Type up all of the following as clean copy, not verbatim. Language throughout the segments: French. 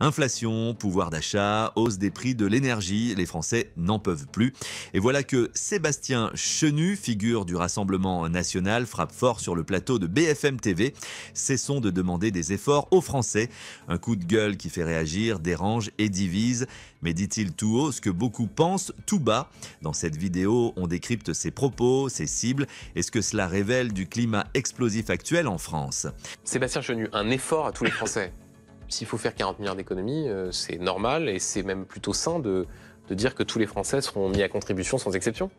Inflation, pouvoir d'achat, hausse des prix de l'énergie, les Français n'en peuvent plus. Et voilà que Sébastien Chenu, figure du Rassemblement national, frappe fort sur le plateau de BFM TV. Cessons de demander des efforts aux Français. Un coup de gueule qui fait réagir, dérange et divise. Mais dit-il tout haut ce que beaucoup pensent tout bas? Dans cette vidéo, on décrypte ses propos, ses cibles et ce que cela révèle du climat explosif actuel en France. Sébastien Chenu, un effort à tous les Français. S'il faut faire 40 milliards d'économies, c'est normal et c'est même plutôt sain de dire que tous les Français seront mis à contribution sans exception.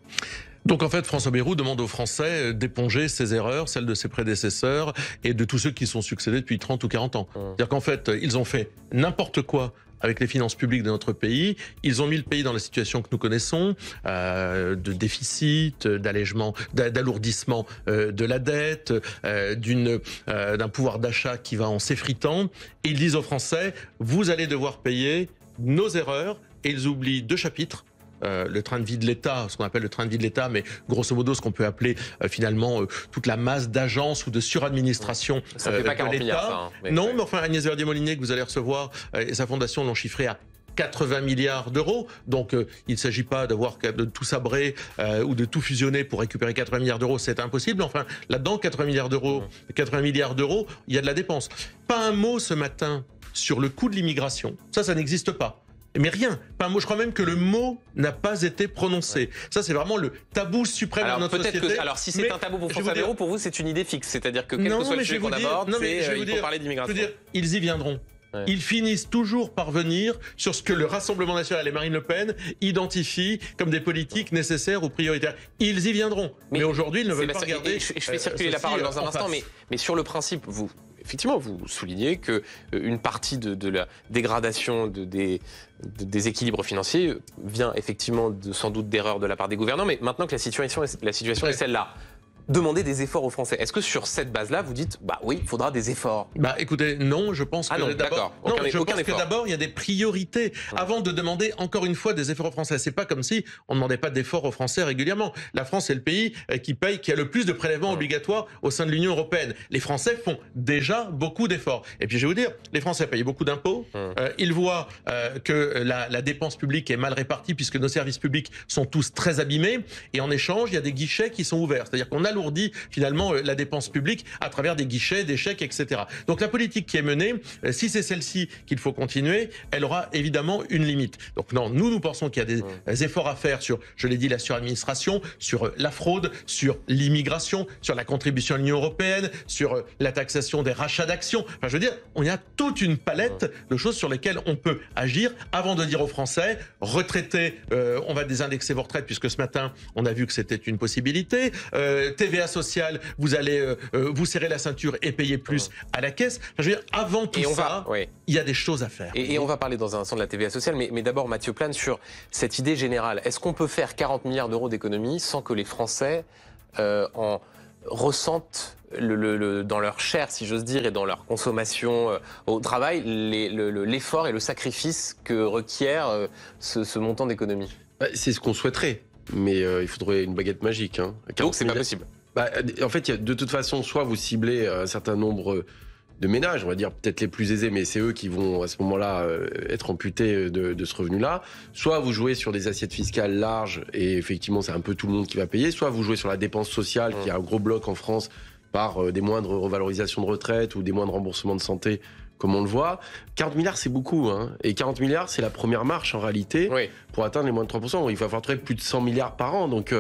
Donc en fait, François Bayrou demande aux Français d'éponger ses erreurs, celles de ses prédécesseurs et de tous ceux qui sont succédés depuis 30 ou 40 ans. C'est-à-dire qu'en fait, ils ont fait n'importe quoi avec les finances publiques de notre pays. Ils ont mis le pays dans la situation que nous connaissons, de déficit, d'allègement, d'alourdissement de la dette, d'un pouvoir d'achat qui va en s'effritant. Et ils disent aux Français, vous allez devoir payer nos erreurs. Et ils oublient deux chapitres. Le train de vie de l'État, ce qu'on appelle le train de vie de l'État, mais grosso modo ce qu'on peut appeler finalement toute la masse d'agences ou de suradministration ça fait pas 40 milliards, ça, hein, non, mais enfin Agnès Verdier-Molinier que vous allez recevoir et sa fondation l'ont chiffré à 80 milliards d'euros. Donc il ne s'agit pas de tout sabrer ou de tout fusionner pour récupérer 80 milliards d'euros, c'est impossible. Enfin, là-dedans, 80 milliards d'euros, il y a de la dépense. Pas un mot ce matin sur le coût de l'immigration. Ça n'existe pas. Mais rien, pas un mot. Je crois même que le mot n'a pas été prononcé. Ça, c'est vraiment le tabou suprême de notre société. Alors, si c'est un tabou pour François Bayrou, pour vous, c'est une idée fixe. C'est-à-dire que quel que soit le sujet qu'on aborde, il faut parler d'immigration. Je veux dire, ils y viendront. Ouais. Ils finissent toujours par venir sur ce que le Rassemblement national et Marine Le Pen identifient comme des politiques nécessaires ou prioritaires. Ils y viendront. Mais aujourd'hui, ils ne veulent pas regarder. Je fais circuler la parole dans un instant, mais sur le principe, effectivement, vous soulignez qu'une partie de la dégradation des équilibres financiers vient effectivement sans doute d'erreurs de la part des gouvernants, mais maintenant que la situation est celle-là, demander des efforts aux Français. Est-ce que sur cette base-là, vous dites, bah oui, il faudra des efforts? Bah écoutez, non, je pense que d'abord, il y a des priorités. Avant de demander encore une fois des efforts aux Français, c'est pas comme si on ne demandait pas d'efforts aux Français régulièrement. La France est le pays qui a le plus de prélèvements obligatoires au sein de l'Union européenne. Les Français font déjà beaucoup d'efforts. Et puis je vais vous dire, les Français payent beaucoup d'impôts. Ils voient que la dépense publique est mal répartie puisque nos services publics sont tous très abîmés. Et en échange, il y a des guichets qui sont ouverts. C'est-à-dire qu'on alourdit finalement la dépense publique à travers des guichets, des chèques, etc. Donc la politique qui est menée, si c'est celle-ci qu'il faut continuer, elle aura évidemment une limite. Donc non, nous pensons qu'il y a des efforts à faire sur, je l'ai dit, la suradministration, sur la fraude, sur l'immigration, sur la contribution à l'Union européenne, sur la taxation des rachats d'actions. Enfin, je veux dire, on y a toute une palette de choses sur lesquelles on peut agir avant de dire aux Français, retraités, on va désindexer vos retraites, puisque ce matin, on a vu que c'était une possibilité. TVA sociale, vous allez vous serrer la ceinture et payer plus à la caisse. Enfin, je veux dire, avant tout ça, il y a des choses à faire. Et on va parler dans un instant de la TVA sociale, mais d'abord, Mathieu Plane, sur cette idée générale. Est-ce qu'on peut faire 40 milliards d'euros d'économies sans que les Français en ressentent dans leur chair, si j'ose dire, et dans leur consommation au travail, l'effort et le sacrifice que requiert ce montant d'économie? C'est ce qu'on souhaiterait. Mais il faudrait une baguette magique. Hein. Donc c'est pas possible. En fait, de toute façon, soit vous ciblez un certain nombre de ménages, on va dire peut-être les plus aisés, mais c'est eux qui vont à ce moment-là être amputés de ce revenu-là. Soit vous jouez sur des assiettes fiscales larges et effectivement c'est un peu tout le monde qui va payer. Soit vous jouez sur la dépense sociale qui est un gros bloc en France par des moindres revalorisations de retraite ou des moindres remboursements de santé, comme on le voit. 40 milliards, c'est beaucoup. Hein. Et 40 milliards, c'est la première marche, en réalité, pour atteindre les moins de 3%. Il va falloir trouver plus de 100 milliards par an. Donc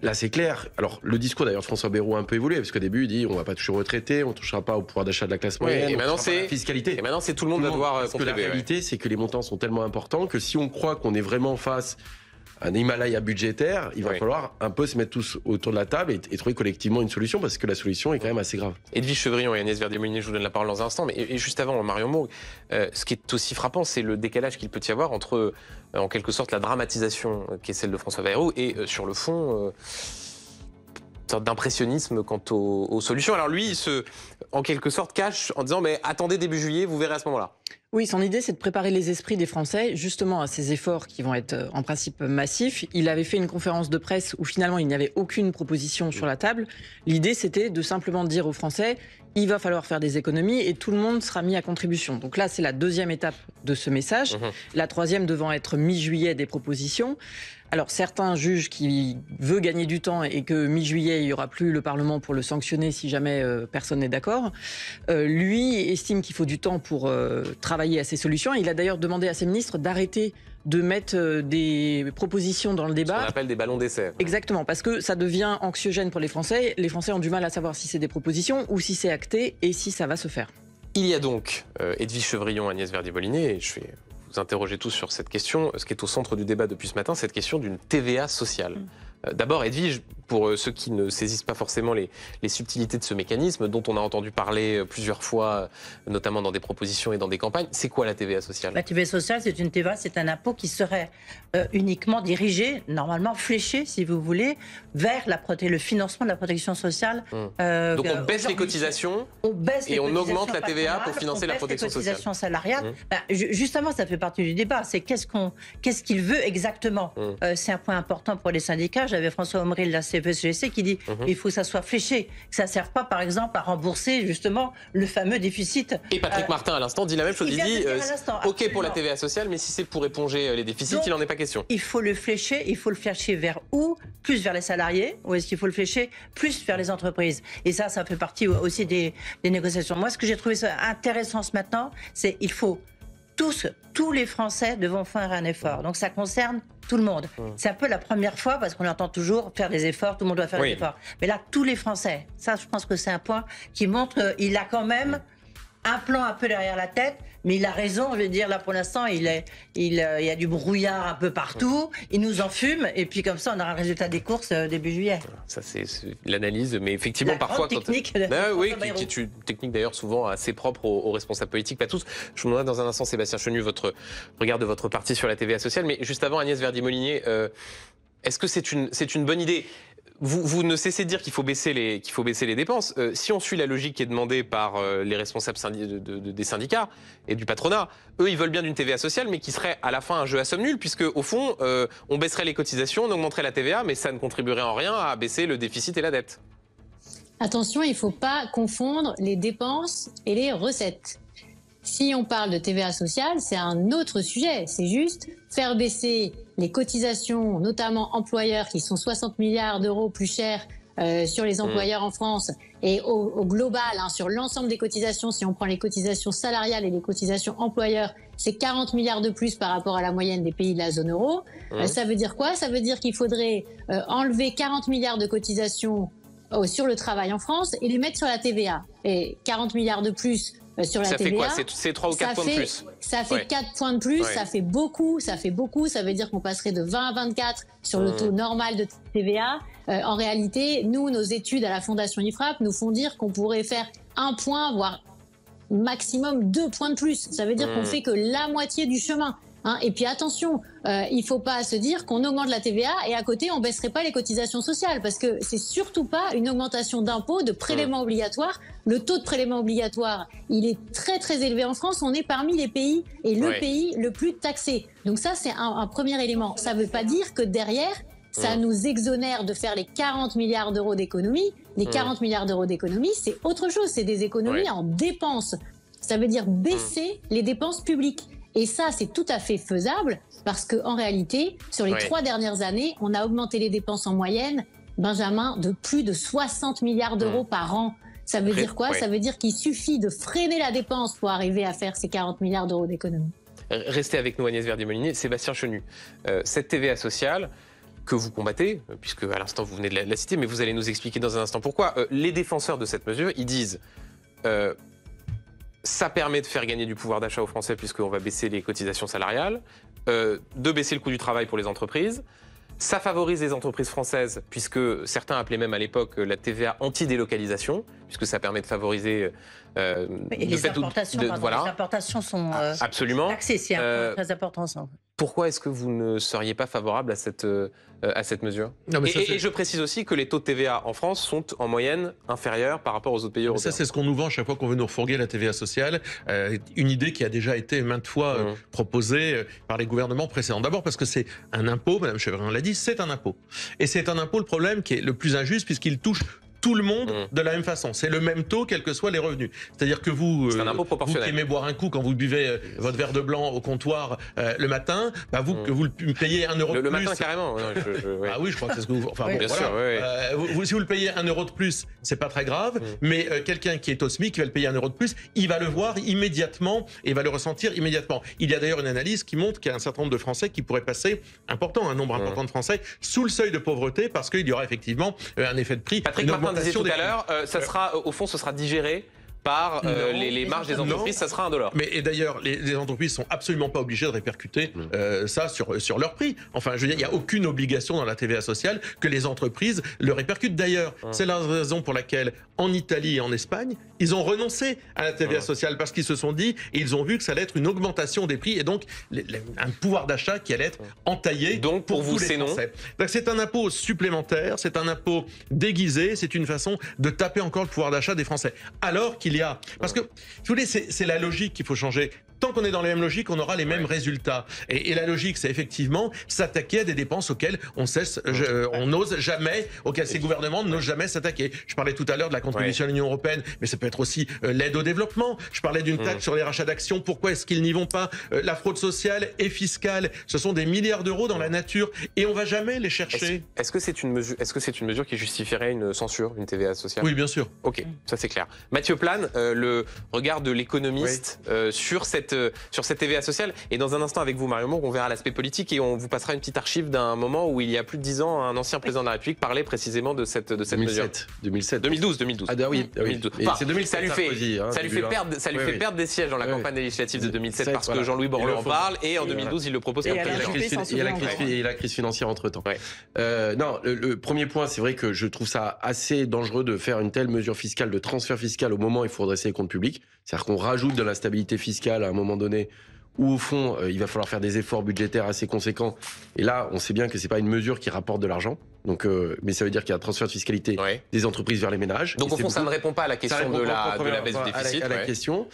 là, c'est clair. Alors, le discours, d'ailleurs, François Bayrou a un peu évolué, parce qu'au début, il dit on ne va pas toucher aux retraités, on ne touchera pas au pouvoir d'achat de la classe moyenne, et maintenant, c'est la fiscalité. Et maintenant, c'est tout le monde va devoir contribuer. Parce que la réalité, c'est que les montants sont tellement importants que si on croit qu'on est vraiment face un Himalaya budgétaire, il va falloir un peu se mettre tous autour de la table et trouver collectivement une solution, parce que la solution est quand même assez grave. Edwige Chevrillon et Agnès Verdier-Molinier, je vous donne la parole dans un instant, mais et juste avant, Marion Mourgue, ce qui est aussi frappant, c'est le décalage qu'il peut y avoir entre, en quelque sorte, la dramatisation qui est celle de François Bayrou et, sur le fond, une sorte d'impressionnisme quant aux solutions. Alors lui, il se, en quelque sorte, cache en disant « mais attendez début juillet, vous verrez à ce moment-là ». Oui, son idée, c'est de préparer les esprits des Français justement à ces efforts qui vont être en principe massifs. Il avait fait une conférence de presse où finalement il n'y avait aucune proposition sur la table. L'idée, c'était de simplement dire aux Français, il va falloir faire des économies et tout le monde sera mis à contribution. Donc là, c'est la deuxième étape de ce message. La troisième devant être mi-juillet des propositions. Alors certains jugent qu'il veut gagner du temps et que mi-juillet, il n'y aura plus le Parlement pour le sanctionner si jamais personne n'est d'accord. Lui estime qu'il faut du temps pour travailler à ces solutions. Il a d'ailleurs demandé à ses ministres d'arrêter de mettre des propositions dans le débat. Ce qu'on appelle des ballons d'essai. Exactement, parce que ça devient anxiogène pour les Français. Les Français ont du mal à savoir si c'est des propositions ou si c'est acté et si ça va se faire. Il y a donc Edwige Chevrillon, Agnès Verdier-Mollinier, et je vais vous interroger tous sur cette question. Ce qui est au centre du débat depuis ce matin, cette question d'une TVA sociale. D'abord, Edwige, pour ceux qui ne saisissent pas forcément les subtilités de ce mécanisme, dont on a entendu parler plusieurs fois, notamment dans des propositions et dans des campagnes, c'est quoi la TVA sociale? La TVA sociale, c'est une TVA, c'est un impôt qui serait uniquement dirigé, normalement fléché, si vous voulez, vers le financement de la protection sociale. Donc on baisse les cotisations et on augmente la TVA pour financer la protection sociale. Les cotisations salariales. Justement, ça fait partie du débat. C'est qu'est-ce qu'il veut exactement. C'est un point important pour les syndicats. J'avais François Omril de la CFE-CGC qui dit il faut que ça soit fléché, que ça ne serve pas, par exemple, à rembourser justement le fameux déficit. Et Patrick Martin, à l'instant, dit la même chose. Il dit OK pour la TVA sociale, mais si c'est pour éponger les déficits, il n'en est pas question. Il faut le flécher. Il faut le flécher vers où? Plus vers les salariés, ou est-ce qu'il faut le flécher plus vers les entreprises? Et ça fait partie aussi des négociations. Moi, ce que j'ai trouvé intéressant ce matin, c'est il faut tous les Français devront faire un effort. Donc ça concerne tout le monde. C'est un peu la première fois, parce qu'on entend toujours faire des efforts, tout le monde doit faire des efforts. Mais là, tous les Français, ça je pense que c'est un point qui montre qu'il a quand même un plan un peu derrière la tête, mais il a raison, je veux dire, là pour l'instant, il y a du brouillard un peu partout, il nous enfume, et puis comme ça, on aura le résultat des courses début juillet. Ça, c'est l'analyse, mais effectivement, parfois... Technique oui, qui est une technique d'ailleurs souvent assez propre aux responsables politiques, pas tous. Je vous demanderai dans un instant, Sébastien Chenu, votre regard de votre parti sur la TVA sociale, mais juste avant, Agnès Verdier-Mollinier, est-ce que c'est une bonne idée? Vous ne cessez de dire qu'il faut baisser les dépenses. Si on suit la logique qui est demandée par les responsables des syndicats et du patronat, eux, ils veulent bien d'une TVA sociale, mais qui serait à la fin un jeu à somme nulle, puisque au fond, on baisserait les cotisations, on augmenterait la TVA, mais ça ne contribuerait en rien à baisser le déficit et la dette. Attention, il ne faut pas confondre les dépenses et les recettes. Si on parle de TVA sociale, c'est un autre sujet. C'est juste faire baisser les cotisations, notamment employeurs, qui sont 60 milliards d'euros plus chers sur les employeurs en France. Et au global, sur l'ensemble des cotisations, si on prend les cotisations salariales et les cotisations employeurs, c'est 40 milliards de plus par rapport à la moyenne des pays de la zone euro. Ça veut dire quoi? Ça veut dire qu'il faudrait enlever 40 milliards de cotisations sur le travail en France et les mettre sur la TVA. Et 40 milliards de plus sur la TVA. Ça fait quoi? C'est 3 ou 4 points de plus. Ça fait 4 points de plus, ça fait beaucoup. Ça veut dire qu'on passerait de 20 à 24 sur le taux normal de TVA. En réalité, nous, nos études à la Fondation IFRAP nous font dire qu'on pourrait faire 1 point, voire maximum 2 points de plus. Ça veut dire qu'on fait que la moitié du chemin. Et puis attention, il ne faut pas se dire qu'on augmente la TVA et à côté on ne baisserait pas les cotisations sociales, parce que c'est surtout pas une augmentation d'impôts, de prélèvements obligatoires. Le taux de prélèvement obligatoire, il est très très élevé en France. On est parmi les pays et le pays le plus taxé. Donc ça, c'est un premier élément. Ça ne veut pas dire que derrière, ça nous exonère de faire les 40 milliards d'euros d'économies. Les 40 milliards d'euros d'économies, c'est autre chose. C'est des économies en dépenses. Ça veut dire baisser les dépenses publiques. Et ça, c'est tout à fait faisable parce qu'en réalité, sur les 3 dernières années, on a augmenté les dépenses en moyenne, Benjamin, de plus de 60 milliards d'euros par an. Ça veut dire quoi? Ça veut dire qu'il suffit de freiner la dépense pour arriver à faire ces 40 milliards d'euros d'économie. Restez avec nous, Agnès Verdier-Mollinier. Sébastien Chenu, cette TVA sociale que vous combattez, puisque à l'instant vous venez de la citer, mais vous allez nous expliquer dans un instant pourquoi. Les défenseurs de cette mesure, ils disent... ça permet de faire gagner du pouvoir d'achat aux Français puisqu'on va baisser les cotisations salariales, de baisser le coût du travail pour les entreprises. Ça favorise les entreprises françaises puisque certains appelaient même à l'époque la TVA anti-délocalisation, puisque ça permet de favoriser... et les importations, les importations sont absolument. taxées, c'est très important ça. Pourquoi est-ce que vous ne seriez pas favorable à cette mesure? Non, mais et je précise aussi que les taux de TVA en France sont en moyenne inférieurs par rapport aux autres pays européens. Ça, c'est ce qu'on nous vend chaque fois qu'on veut nous refourguer la TVA sociale. Une idée qui a déjà été maintes fois proposée par les gouvernements précédents. D'abord parce que c'est un impôt, Mme Chevrin l'a dit, c'est un impôt. Et c'est un impôt, le problème, qui est le plus injuste puisqu'il touche tout le monde de la même façon. C'est le même taux, quels que soient les revenus. C'est-à-dire que vous, vous qui aimez boire un coup quand vous buvez votre verre de blanc au comptoir le matin, bah vous, que vous le payez 1 euro de plus. Le matin, carrément. Ouais. Ah oui, je crois que c'est ce que vous... Enfin, bon, bien sûr, si vous le payez 1 euro de plus, c'est pas très grave, mais quelqu'un qui est au SMIC, qui va le payer 1 euro de plus, il va le voir immédiatement et va le ressentir immédiatement. Il y a d'ailleurs une analyse qui montre qu'il y a un certain nombre de Français qui pourraient passer, un nombre important de Français, sous le seuil de pauvreté parce qu'il y aura effectivement un effet de prix. Patrick Martin disait tout à l'heure, ça sera, au fond, ce sera digéré par les marges des entreprises, ça sera $1. Mais et d'ailleurs, les entreprises sont absolument pas obligées de répercuter ça sur leur prix. Enfin, je veux dire, il n'y a aucune obligation dans la TVA sociale que les entreprises le répercutent. D'ailleurs, c'est la raison pour laquelle, en Italie et en Espagne, ils ont renoncé à la TVA sociale parce qu'ils se sont dit, et ils ont vu que ça allait être une augmentation des prix et donc un pouvoir d'achat qui allait être entaillé. Donc pour vous, c'est non. Donc c'est un impôt supplémentaire, c'est un impôt déguisé, c'est une façon de taper encore le pouvoir d'achat des Français. Alors qu'il y a... Parce que, si vous voulez, c'est la logique qu'il faut changer. Tant qu'on est dans les mêmes logiques, on aura les mêmes résultats. Et la logique, c'est effectivement s'attaquer à des dépenses auxquelles on n'ose jamais, auxquelles ces gouvernements n'osent jamais s'attaquer. Je parlais tout à l'heure de la contribution à l'Union européenne, mais ça peut être aussi l'aide au développement. Je parlais d'une taxe sur les rachats d'actions. Pourquoi est-ce qu'ils n'y vont pas? La fraude sociale et fiscale, ce sont des milliards d'euros dans la nature et on va jamais les chercher. Est-ce que c'est une mesure qui justifierait une censure, une TVA sociale? Oui, bien sûr. Ok, ça c'est clair. Mathieu Plane, le regard de l'économiste sur cette TVA sociale. Et dans un instant, avec vous, Marion Mourgue, on verra l'aspect politique et on vous passera une petite archive d'un moment où il y a plus de 10 ans, un ancien président de la République parlait précisément de cette mesure. 2012. Ah oui. 2012. Enfin, c'est 2007, ça lui fait perdre des sièges dans la campagne législative de 2007 parce que Jean-Louis Borloo en parle et en 2012, il le propose comme président. Et la crise financière entre-temps. Non, le premier point, c'est vrai que je trouve ça assez dangereux de faire une telle mesure fiscale, de transfert fiscal au moment où il faut redresser les comptes publics. C'est-à-dire qu'on rajoute de l'instabilité fiscale à un moment donné où, au fond, il va falloir faire des efforts budgétaires assez conséquents. Et là, on sait bien que c'est pas une mesure qui rapporte de l'argent. Donc, mais ça veut dire qu'il y a un transfert de fiscalité des entreprises vers les ménages. Donc, au fond, ça ne répond pas à la question de la baisse du déficit. À la question.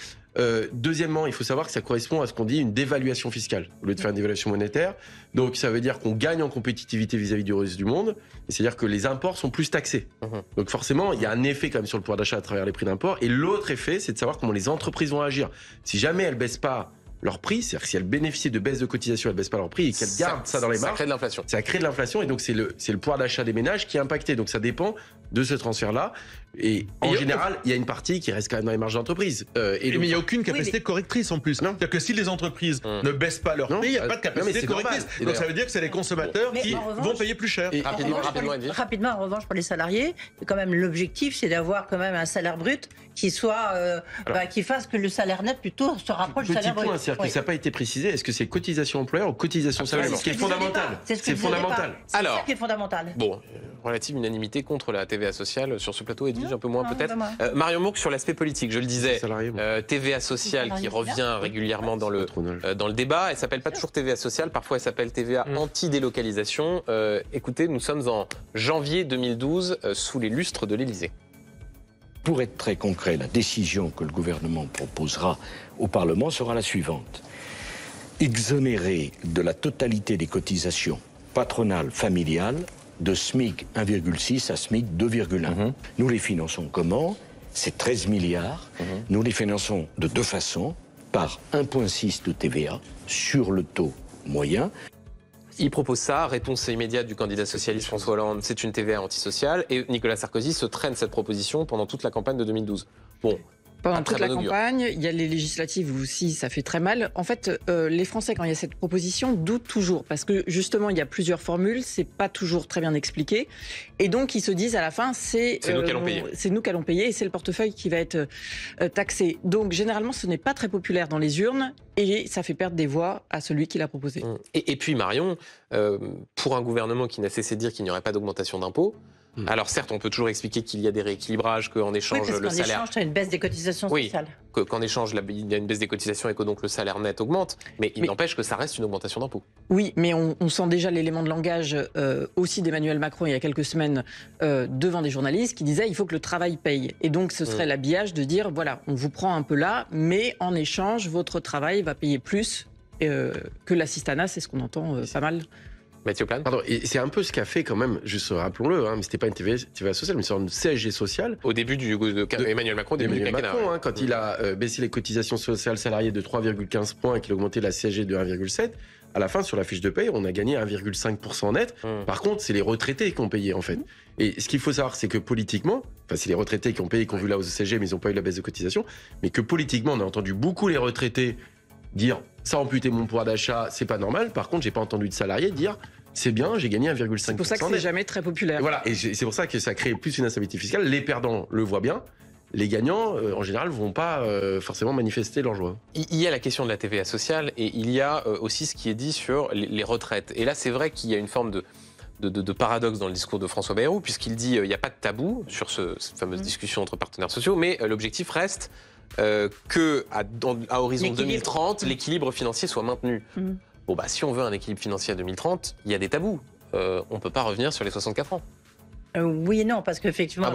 Deuxièmement, il faut savoir que ça correspond à ce qu'on dit une dévaluation fiscale, au lieu de faire une dévaluation monétaire. Donc, ça veut dire qu'on gagne en compétitivité vis-à-vis du reste du monde. C'est-à-dire que les imports sont plus taxés. Donc, forcément, il y a un effet quand même sur le pouvoir d'achat à travers les prix d'import. Et l'autre effet, c'est de savoir comment les entreprises vont agir. Si jamais elles baissent pas leur prix, c'est-à-dire que si elles bénéficient de baisse de cotisation, elles baissent pas leur prix et qu'elles gardent ça dans les marges, ça crée de l'inflation. Ça crée de l'inflation et donc c'est le pouvoir d'achat des ménages qui est impacté. Donc ça dépend de ce transfert-là. Et en général, il y a une partie qui reste quand même dans les marges d'entreprise. Mais il n'y a aucune capacité correctrice en plus. C'est-à-dire que si les entreprises ne baissent pas leur prix, il n'y a pas de capacité correctrice. Donc ça veut dire que c'est les consommateurs qui vont payer plus cher. Rapidement, en revanche, pour les salariés, quand même l'objectif, c'est d'avoir quand même un salaire brut qui soit, qui fasse que le salaire net plutôt se rapproche du salaire brut. C'est-à-dire que ça n'a pas été précisé. Est-ce que c'est cotisation employeur ou cotisation salariale? Ce qui est fondamental. C'est fondamental. C'est ça qui est fondamental. Bon, relative unanimité contre la TVA sociale sur ce plateau, Edwige, un peu moins peut-être. Marion Mourgue, sur l'aspect politique, je le disais, TVA sociale qui revient régulièrement dans le débat. Elle s'appelle pas toujours TVA sociale, parfois elle s'appelle TVA anti-délocalisation. Écoutez, nous sommes en janvier 2012 sous les lustres de l'Élysée. Pour être très concret, la décision que le gouvernement proposera au Parlement sera la suivante. Exonérer de la totalité des cotisations patronales, familiales, de SMIC 1,6 à SMIC 2,1. Nous les finançons comment? C'est 13 milliards. Nous les finançons de deux façons. Par 1,6 de TVA sur le taux moyen. Il propose ça, réponse immédiate du candidat socialiste François Hollande, c'est une TVA antisociale, et Nicolas Sarkozy se traîne cette proposition pendant toute la campagne de 2012. Bon. Pendant toute la campagne, il y a les législatives aussi, ça fait très mal. En fait, les Français, quand il y a cette proposition, doutent toujours. Parce que justement, il y a plusieurs formules, c'est pas toujours très bien expliqué. Et donc, ils se disent à la fin, c'est nous qui allons payer. C'est nous qui allons payer et c'est le portefeuille qui va être taxé. Donc, généralement, ce n'est pas très populaire dans les urnes et ça fait perdre des voix à celui qui l'a proposé. Et puis, Marion, pour un gouvernement qui n'a cessé de dire qu'il n'y aurait pas d'augmentation d'impôts, Alors certes, on peut toujours expliquer qu'il y a des rééquilibrages, qu'en échange le salaire... échange, tu as une baisse des cotisations sociales. Qu'en échange, il y a une baisse des cotisations et que donc le salaire net augmente, mais il n'empêche que ça reste une augmentation d'impôts. Oui, mais on sent déjà l'élément de langage aussi d'Emmanuel Macron il y a quelques semaines devant des journalistes qui disaient il faut que le travail paye. Et donc ce serait l'habillage de dire voilà, on vous prend un peu là, mais en échange, votre travail va payer plus que l'assistanat, c'est ce qu'on entend pas mal. Mathieu Plane. Pardon, et c'est un peu ce qu'a fait quand même, juste rappelons-le, mais c'était pas une TVA sociale, mais c'est une CSG sociale. Au début Emmanuel Macron, quand il a baissé les cotisations sociales salariées de 3,15 points et qu'il a augmenté la CSG de 1,7, à la fin, sur la fiche de paye, on a gagné 1,5% net. Par contre, c'est les retraités qui ont payé, en fait. Et ce qu'il faut savoir, c'est que politiquement, enfin, c'est les retraités qui ont payé, qui ont vu la hausse de CSG, mais ils n'ont pas eu la baisse de cotisation, mais que politiquement, on a entendu beaucoup les retraités dire ça a amputé mon pouvoir d'achat, c'est pas normal. Par contre, j'ai pas entendu de salariés dire c'est bien, j'ai gagné 1,5%. C'est pour ça que c'est jamais très populaire. Et voilà, et c'est pour ça que ça crée plus une instabilité fiscale. Les perdants le voient bien. Les gagnants, en général, vont pas forcément manifester leur joie. Il y a la question de la TVA sociale et il y a aussi ce qui est dit sur les retraites. Et là, c'est vrai qu'il y a une forme de paradoxe dans le discours de François Bayrou, puisqu'il dit il n'y a pas de tabou sur cette fameuse discussion entre partenaires sociaux, mais l'objectif reste qu'à horizon 2030, l'équilibre financier soit maintenu. Bon, bah, si on veut un équilibre financier à 2030, il y a des tabous. On ne peut pas revenir sur les 64 ans. Oui et non, parce qu'effectivement,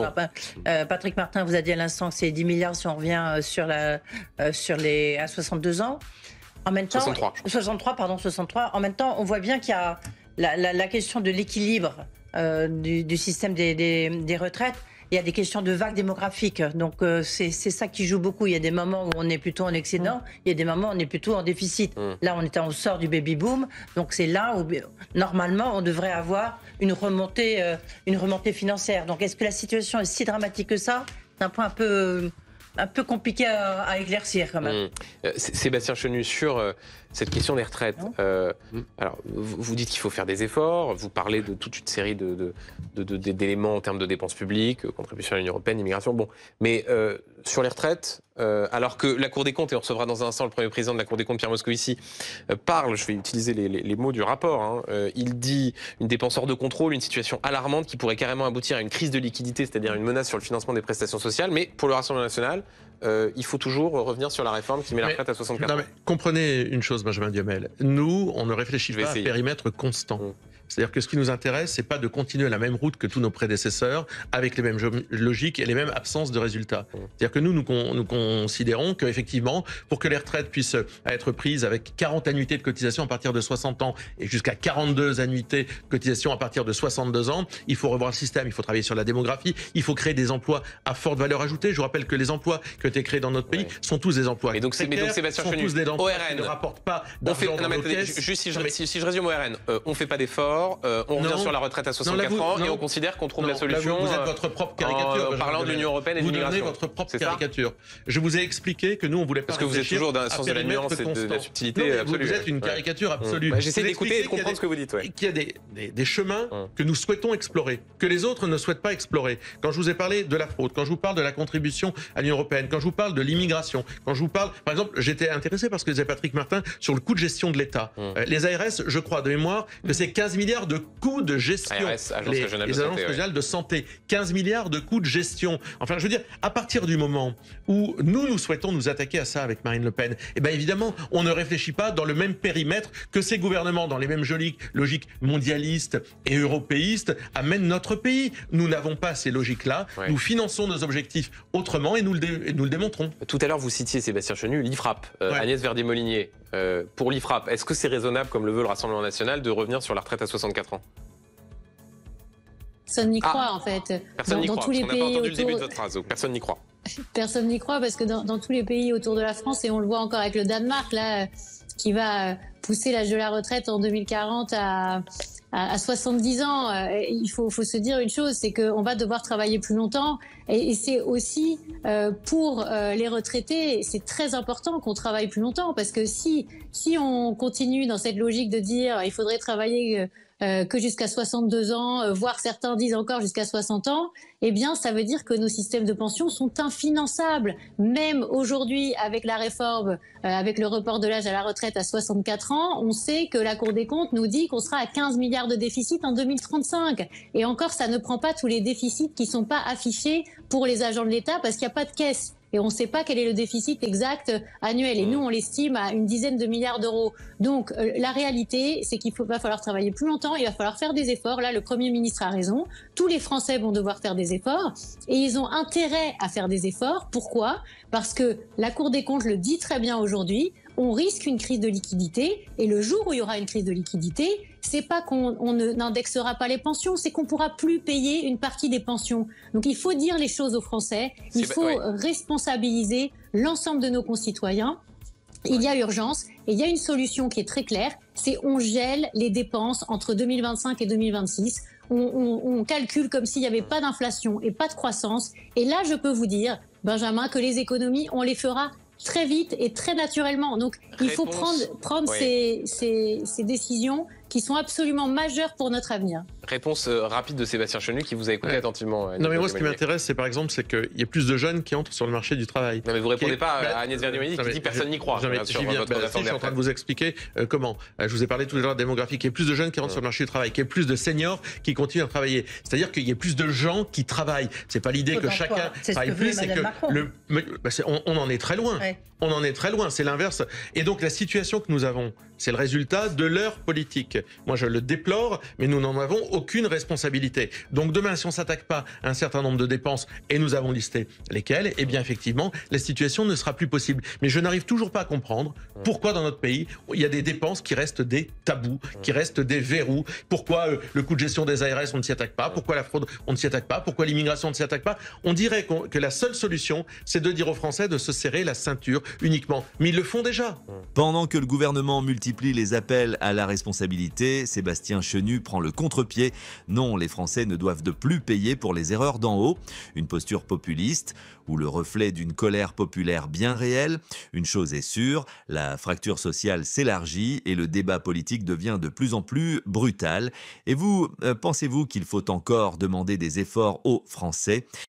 Patrick Martin vous a dit à l'instant que c'est 10 milliards si on revient à 62 ans. En même temps, 63. En même temps, on voit bien qu'il y a la question de l'équilibre du système des retraites. Il y a des questions de vagues démographiques. Donc, c'est ça qui joue beaucoup. Il y a des moments où on est plutôt en excédent. Il y a des moments où on est plutôt en déficit. Là, on sort du baby-boom. Donc, c'est là où, normalement, on devrait avoir une remontée financière. Donc, est-ce que la situation est si dramatique que ça? C'est un point un peu compliqué à éclaircir, quand même. Sébastien Chenu, sur cette question des retraites. Alors, vous dites qu'il faut faire des efforts. Vous parlez de toute une série d'éléments en termes de dépenses publiques, contribution à l'Union européenne, immigration. Bon, mais sur les retraites, alors que la Cour des comptes, et on recevra dans un instant le premier président de la Cour des comptes, Pierre Moscovici, parle, je vais utiliser les mots du rapport, il dit une dépense hors de contrôle, une situation alarmante qui pourrait carrément aboutir à une crise de liquidité, c'est-à-dire une menace sur le financement des prestations sociales. Mais pour le Rassemblement national, il faut toujours revenir sur la réforme qui met la retraite à 64 ans. Mais comprenez une chose, Benjamin Duhamel. Nous, on ne réfléchit pas à périmètre constant. C'est-à-dire que ce qui nous intéresse, c'est pas de continuer la même route que tous nos prédécesseurs, avec les mêmes logiques et les mêmes absences de résultats. C'est-à-dire que nous considérons qu'effectivement, pour que les retraites puissent être prises avec 40 annuités de cotisation à partir de 60 ans et jusqu'à 42 annuités de cotisation à partir de 62 ans, il faut revoir le système, il faut travailler sur la démographie, il faut créer des emplois à forte valeur ajoutée. Je vous rappelle que les emplois qui ont été créés dans notre pays sont tous des emplois précaires, sont tous des emplois qui ne rapportent pas d'argent dans nos caisses. Juste si je résume ORN, on fait pas d'efforts. On revient sur la retraite à 64 ans et on considère qu'on trouve la solution. Vous êtes votre propre caricature. En parlant de l'Union européenne et de l'immigration. Vous donnez votre propre caricature. Je vous ai expliqué que nous, on voulait pas. Parce que vous êtes toujours dans le sens de la nuance et de la subtilité absolue. Vous êtes une caricature absolue. J'essaie d'écouter et de comprendre ce que vous dites. Qu'il y a des chemins que nous souhaitons explorer, que les autres ne souhaitent pas explorer. Quand je vous ai parlé de la fraude, quand je vous parle de la contribution à l'Union européenne, quand je vous parle de l'immigration, quand je vous parle, par exemple, j'étais intéressé parce que disait Patrick Martin sur le coût de gestion de l'État. Les ARS, je crois de mémoire que c'est 15 milliards de coûts de gestion. ARS, les agences régionales de santé, 15 milliards de coûts de gestion. Enfin, je veux dire, à partir du moment où nous souhaitons nous attaquer à ça avec Marine Le Pen, eh bien évidemment, on ne réfléchit pas dans le même périmètre que ces gouvernements, dans les mêmes logiques mondialistes et européistes, amènent notre pays. Nous n'avons pas ces logiques-là. Nous finançons nos objectifs autrement et nous le démontrons. Tout à l'heure, vous citiez Sébastien Chenu, l'IFRAP, Agnès Verdier-Molinier. Pour l'IFRAP, est-ce que c'est raisonnable, comme le veut le Rassemblement national, de revenir sur la retraite à 64 ans? Personne n'y croit, en fait. Personne n'y croit. On n'a pas entendu le début de votre phrase, donc personne n'y croit. Personne n'y croit parce que dans tous les pays autour de la France, et on le voit encore avec le Danemark, là, qui va pousser l'âge de la retraite en 2040 à 70 ans, il faut se dire une chose, c'est qu'on va devoir travailler plus longtemps et c'est aussi pour les retraités, c'est très important qu'on travaille plus longtemps parce que si on continue dans cette logique de dire il faudrait travailler que jusqu'à 62 ans, voire certains disent encore jusqu'à 60 ans, eh bien, ça veut dire que nos systèmes de pension sont infinançables. Même aujourd'hui, avec la réforme, avec le report de l'âge à la retraite à 64 ans, on sait que la Cour des comptes nous dit qu'on sera à 15 milliards de déficit en 2035. Et encore, ça ne prend pas tous les déficits qui ne sont pas affichés pour les agents de l'État parce qu'il n'y a pas de caisse. Et on ne sait pas quel est le déficit exact annuel. Et nous, on l'estime à une dizaine de milliards d'euros. Donc, la réalité, c'est qu'il va falloir travailler plus longtemps, il va falloir faire des efforts. Là, le Premier ministre a raison. Tous les Français vont devoir faire des efforts. Et ils ont intérêt à faire des efforts. Pourquoi ? Parce que la Cour des comptes le dit très bien aujourd'hui. On risque une crise de liquidité. Et le jour où il y aura une crise de liquidité, c'est pas qu'on n'indexera pas les pensions, c'est qu'on pourra plus payer une partie des pensions. Donc il faut dire les choses aux Français, il faut responsabiliser l'ensemble de nos concitoyens. Il y a urgence et il y a une solution qui est très claire, c'est on gèle les dépenses entre 2025 et 2026. On calcule comme s'il n'y avait pas d'inflation et pas de croissance. Et là, je peux vous dire, Benjamin, que les économies, on les fera très vite et très naturellement. Donc, il faut prendre ces décisions qui sont absolument majeures pour notre avenir. Réponse rapide de Sébastien Chenu qui vous a écouté attentivement. Non mais moi ce qui m'intéresse c'est par exemple c'est qu'il y a plus de jeunes qui entrent sur le marché du travail. Non mais vous répondez pas à Agnès Verdier qui dit personne n'y croit. Je suis en train de vous expliquer comment. Je vous ai parlé tout à l'heure de démographie, qu'il y ait plus de jeunes qui rentrent sur le marché du travail, qu'il y ait plus de seniors qui continuent à travailler. C'est-à-dire qu'il y ait plus de gens qui travaillent. C'est pas l'idée que chacun travaille plus, c'est que on en est très loin. On en est très loin, c'est l'inverse. Et donc la situation que nous avons, c'est le résultat de leur politique. Moi, je le déplore, mais nous n'en avons aucune responsabilité. Donc demain, si on ne s'attaque pas à un certain nombre de dépenses, et nous avons listé lesquelles, eh bien effectivement, la situation ne sera plus possible. Mais je n'arrive toujours pas à comprendre pourquoi dans notre pays, il y a des dépenses qui restent des tabous, qui restent des verrous. Pourquoi le coût de gestion des ARS, on ne s'y attaque pas. Pourquoi la fraude, on ne s'y attaque pas. Pourquoi l'immigration, on ne s'y attaque pas. On dirait que la seule solution, c'est de dire aux Français de se serrer la ceinture uniquement. Mais ils le font déjà. Pendant que le gouvernement multiplie les appels à la responsabilité, Sébastien Chenu prend le contre-pied. Non, les Français ne doivent de plus payer pour les erreurs d'en haut. Une posture populiste ou le reflet d'une colère populaire bien réelle. Une chose est sûre, la fracture sociale s'élargit et le débat politique devient de plus en plus brutal. Et vous, pensez-vous qu'il faut encore demander des efforts aux Français ?